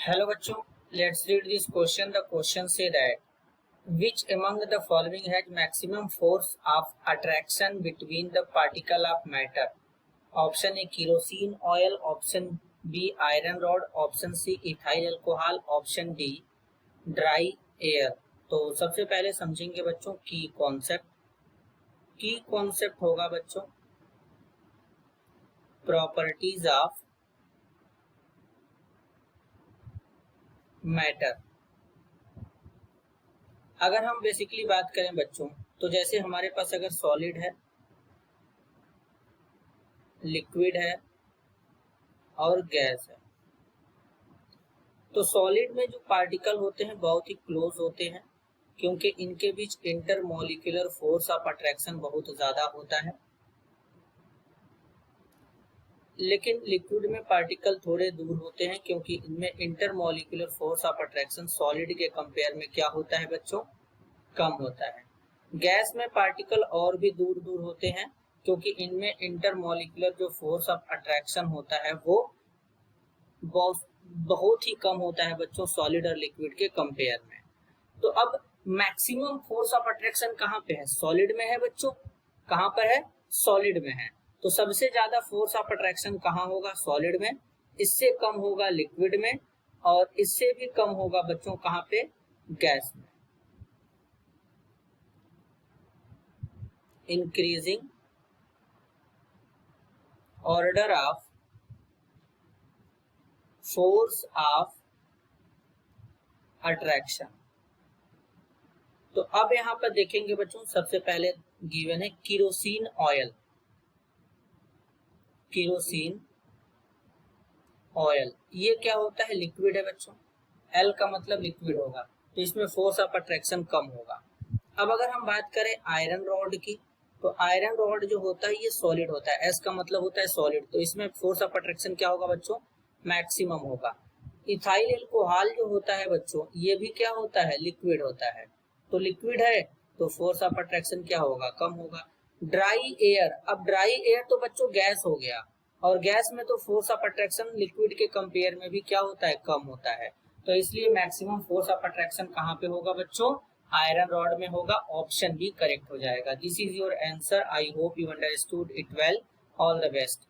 Hello बच्चों, let's read this question. The question say that which among the following has maximum force of attraction between the particle of matter? Option A kerosene oil, option B iron rod, option C ethyl alcohol, option D dry air. तो सबसे पहले समझेंगे बच्चों की concept होगा बच्चों properties of matter. अगर हम बेसिकली बात करें बच्चों तो जैसे हमारे पास अगर सॉलिड है, लिक्विड है और गैस है, तो सॉलिड में जो पार्टिकल होते हैं बहुत ही क्लोज होते हैं क्योंकि इनके बीच इंटरमॉलिक्यूलर फोर्स ऑफ अट्रैक्शन बहुत ज्यादा होता है। लेकिन लिक्विड में पार्टिकल थोड़े दूर होते हैं क्योंकि इनमें intermolecular force of attraction solid के कंपेयर में क्या होता है बच्चों, कम होता है। गैस में पार्टिकल और भी दूर दूर होते हैं क्योंकि इनमें इंटरमॉलिक्यूलर जो फोर्स ऑफ अट्रैक्शन होता है वो बहुत ही कम होता है बच्चों सॉलिड और लिक्विड के कंपेयर में। तो अब मैक्सिमम फोर्स ऑफ अट्रैक्शन कहाँ पे है, सॉलिड में है बच्चों। कहाँ पर है, सॉलिड में है। तो सबसे ज्यादा फोर्स ऑफ अट्रैक्शन कहाँ होगा, सॉलिड में। इससे कम होगा लिक्विड में और इससे भी कम होगा बच्चों कहाँ पे, गैस में। Increasing order of force of attraction. तो अब यहां पर देखेंगे बच्चों, सबसे पहले गिवन है केरोसिन ऑयल। केरोसिन ऑयल ये क्या होता है, लिक्विड है बच्चों। एल का मतलब लिक्विड होगा तो इसमें फोर्स ऑफ अट्रैक्शन कम होगा। अब अगर हम बात करें आयरन रॉड की, तो आयरन रॉड जो होता है ये सॉलिड होता है। एस का मतलब होता है सॉलिड, तो इसमें फोर्स ऑफ अट्रैक्शन क्या होगा बच्चों, मैक्सिमम होगा। इथाइल एल्कोहल जो होता है बच्चों ये भी क्या होता है, लिक्विड होता है। तो लिक्विड है तो फोर्स ऑफ अट्रैक्शन क्या होगा, कम होगा। ड्राई एयर, अब ड्राई एयर तो बच्चों गैस हो गया और गैस में तो फोर्स ऑफ अट्रैक्शन लिक्विड के कंपेयर में भी क्या होता है, कम होता है। तो इसलिए मैक्सिमम फोर्स ऑफ अट्रैक्शन कहाँ पे होगा बच्चों, आयरन रॉड में होगा। ऑप्शन बी करेक्ट हो जाएगा। This is your answer. I hope you understood it well. All the best.